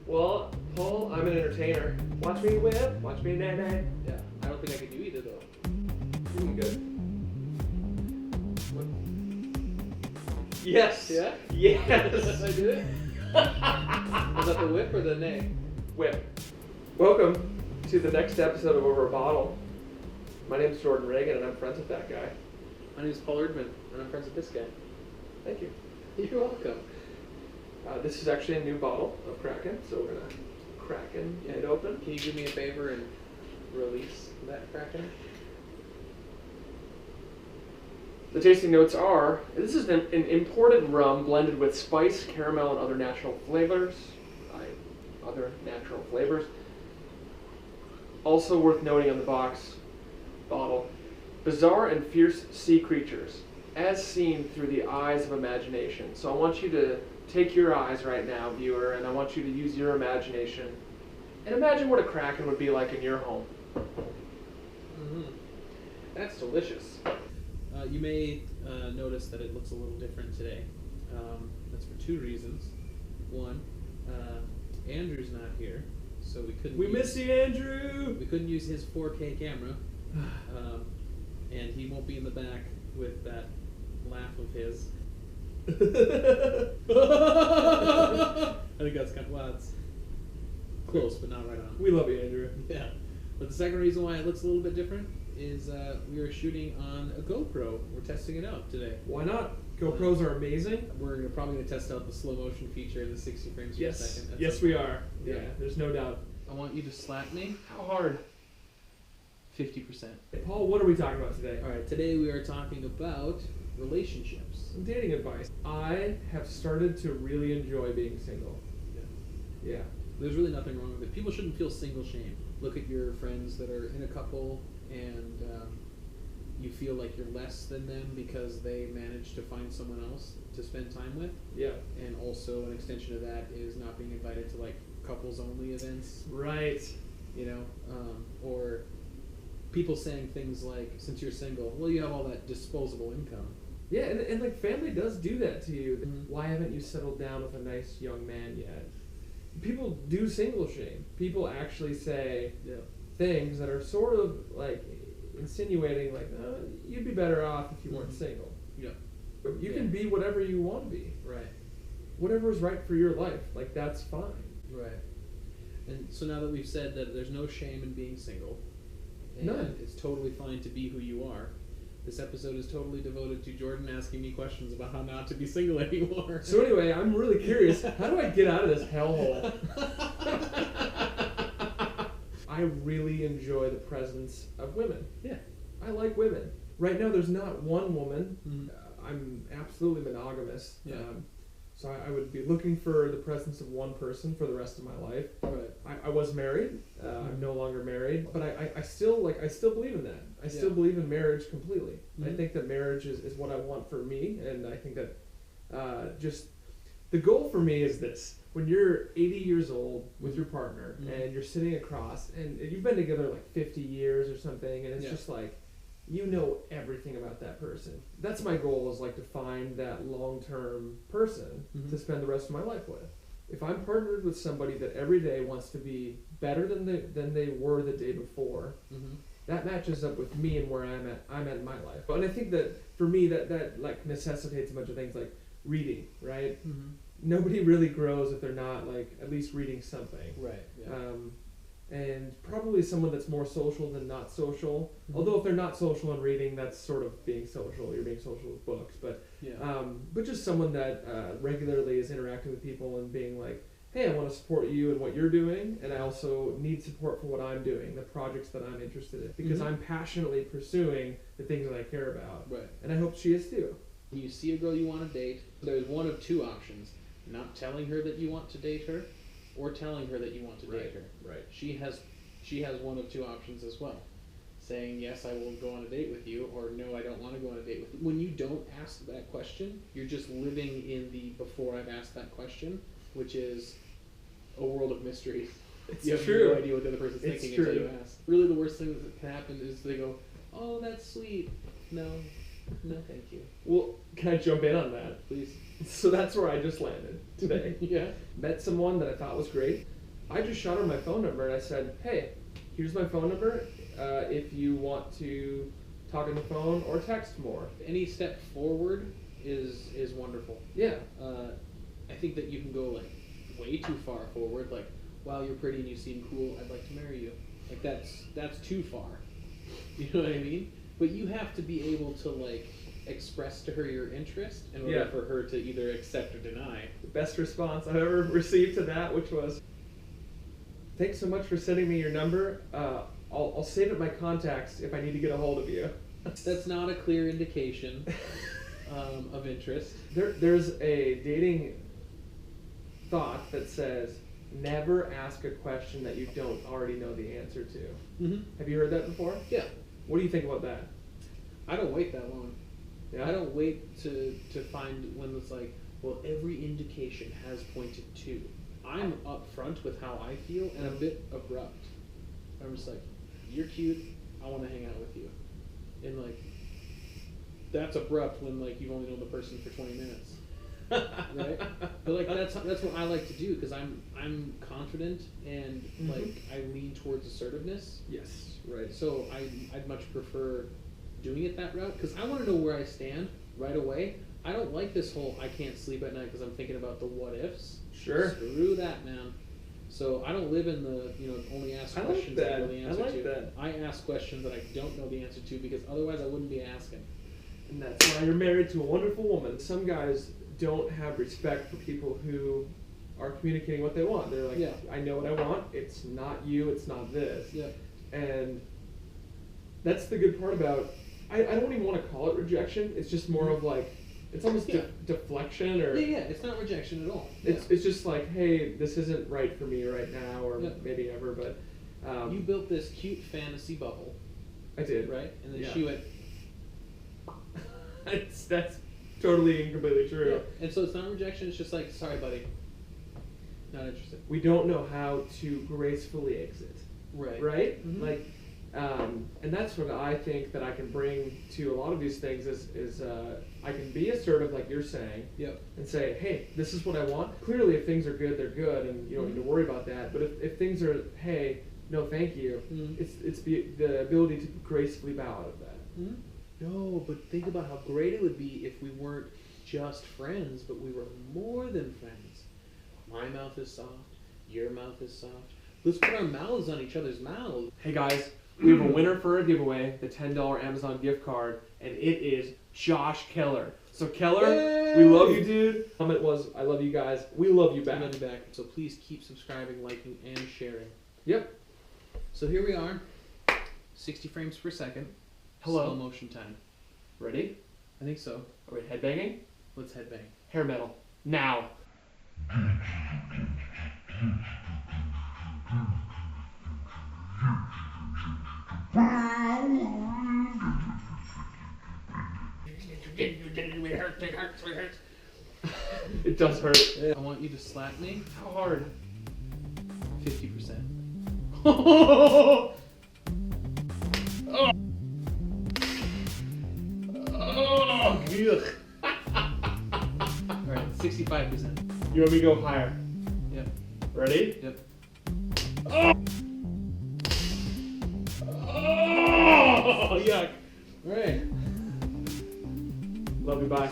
Well, Paul, I'm an entertainer. Watch me whip, watch me nay-nay. Yeah, I don't think I could do either though. Good. What? Yes. Yeah? Yes. I did it? Was that the whip or the nay? Whip. Welcome to the next episode of Over a Bottle. My name's Jordan Reagan, and I'm friends with that guy. My name is Paul Erdman, and I'm friends with this guy. Thank you. You're welcome. This is actually a new bottle of Kraken, so we're gonna Kraken it open. Can you do me a favor and release that Kraken? The tasting notes are, this is an imported rum blended with spice, caramel, and other natural flavors. Also worth noting on the bottle, bizarre and fierce sea creatures, as seen through the eyes of imagination. So I want you to take your eyes right now, viewer, and I want you to use your imagination and imagine what a Kraken would be like in your home. Mm-hmm. That's delicious. You may notice that it looks a little different today. That's for two reasons. One, Andrew's not here, so we couldn't. We miss you, Andrew. We couldn't use his 4K camera, and he won't be in the back with that laugh of his. I think that's kind of, well, it's close, but not right on. We love you, Andrew. Yeah. But the second reason why it looks a little bit different is we are shooting on a GoPro. We're testing it out today. Why not? GoPros are amazing. We're probably going to test out the slow motion feature in the 60 frames per second. Yes, we are. Yeah, there's no doubt. I want you to slap me. How hard? 50%. Hey, Paul, what are we talking about today? All right, today we are talking about relationships. Some dating advice. I have started to really enjoy being single. Yeah. There's really nothing wrong with it. People shouldn't feel single shame. Look at your friends that are in a couple and you feel like you're less than them because they managed to find someone else to spend time with. Yeah. And also an extension of that is not being invited to like couples only events. Right. You know, or people saying things like, since you're single, well, you have all that disposable income. Yeah, and like family does do that to you. Mm-hmm. Why haven't you settled down with a nice young man yet? People do single shame. People actually say things that are sort of like insinuating like, you'd be better off if you weren't single. Yeah. But you can be whatever you want to be. Right. Whatever is right for your life. Like, that's fine. Right. And so now that we've said that there's no shame in being single, and none. It's totally fine to be who you are, this episode is totally devoted to Jordan asking me questions about how not to be single anymore. So anyway, I'm really curious, how do I get out of this hellhole? I really enjoy the presence of women. Yeah. I like women. Right now, there's not one woman. Mm-hmm. I'm absolutely monogamous. Yeah. So I would be looking for the presence of one person for the rest of my life. Right. I was married. I'm no longer married, but I still believe in that. I still believe in marriage completely. Mm-hmm. I think that marriage is what I want for me, and I think that just the goal for me is this: when you're 80 years old with your partner and you're sitting across, and you've been together like 50 years or something, and it's just like, you know everything about that person. That's my goal, is like to find that long-term person to spend the rest of my life with. If I'm partnered with somebody that every day wants to be better than they were the day before, that matches up with me and where I'm at in my life. And I think that for me that like necessitates a bunch of things like reading, right? Mm-hmm. Nobody really grows if they're not like at least reading something. Right. Yeah. And probably someone that's more social than not social. Mm-hmm. Although if they're not social and reading, that's sort of being social. You're being social with books. But just someone that regularly is interacting with people and being like, hey, I want to support you in what you're doing, and I also need support for what I'm doing, the projects that I'm interested in, because I'm passionately pursuing the things that I care about. Right. And I hope she is too. When you see a girl you want to date, there's one of two options: not telling her that you want to date her, or telling her that you want to date her. Right. She has one of two options as well. Saying, yes, I will go on a date with you, or no, I don't want to go on a date with you. When you don't ask that question, you're just living in the before I've asked that question, which is a world of mystery. It's you have true. no idea what the other person's thinking until you ask. Really, the worst thing that can happen is they go, oh, that's sweet. No, No, thank you. Well, can I jump in on that? Please. So that's where I just landed today. Yeah. Met someone that I thought was great. I just shot her my phone number and I said, hey, here's my phone number. If you want to talk on the phone or text more. Any step forward is wonderful. Yeah. I think that you can go like way too far forward. Like, wow, you're pretty and you seem cool. I'd like to marry you. Like that's too far. You know what I mean? But you have to be able to like express to her your interest in order Yeah. for her to either accept or deny. The best response I've ever received to that, which was, thanks so much for sending me your number. I'll save it my contacts if I need to get a hold of you. That's not a clear indication of interest. There's a dating thought that says, never ask a question that you don't already know the answer to. Mm-hmm. Have you heard that before? Yeah. What do you think about that? I don't wait that long. Yeah? I don't wait to find when it's like, well, every indication has pointed to. I'm upfront with how I feel and a bit abrupt. I'm just like, you're cute, I want to hang out with you. And like, that's abrupt when like you've only known the person for 20 minutes. Right? But like that's what I like to do because I'm confident and Mhm. like I lean towards assertiveness. Yes, right. So I'd much prefer doing it that route because I want to know where I stand right away. I don't like this whole I can't sleep at night because I'm thinking about the what ifs. Sure. Screw that, man. So I don't live in the only ask I like questions that I know that. the I answer like to. that. I ask questions that I don't know the answer to because otherwise I wouldn't be asking. And that's why you're married to a wonderful woman. Some guys don't have respect for people who are communicating what they want. They're like, Yeah. I know what I want. It's not you. It's not this. Yeah. And that's the good part about. I don't even want to call it rejection. It's just more of like, it's almost Yeah. deflection or. Yeah, it's not rejection at all. It's just like, hey, this isn't right for me right now, or Yeah. maybe ever. But You built this cute fantasy bubble, I did. right? And then Yeah. she went. that's totally and completely true. Yeah. And so it's not rejection. It's just like, sorry, buddy. Not interested. We don't know how to gracefully exit. Right. Right? Mhm. Like, and that's what I think that I can bring to a lot of these things is I can be assertive, like you're saying, Yep. and say, hey, this is what I want. Clearly, if things are good, they're good, and you don't need to worry about that. But if things are, hey, no, thank you, Mhm. it's the ability to gracefully bow out of that. Hmm? No, but think about how great it would be if we weren't just friends, but we were more than friends. My mouth is soft. Your mouth is soft. Let's put our mouths on each other's mouths. Hey guys, we have a winner for a giveaway, the $10 Amazon gift card, and it is Josh Keller. So Keller, Yay! we love you, dude. Comment was, I love you guys. We love you I back. love you back. So please keep subscribing, liking, and sharing. Yep. So here we are, 60 frames per second. Hello. Slow motion time. Ready? I think so. Are we headbanging? Let's headbang. Hair metal. Now. It does hurt. I want you to slap me How hard? 50%. Alright, 65%. You want me to go higher? Yep. Ready? Yep. Oh, yuck. Alright. Love you, bye.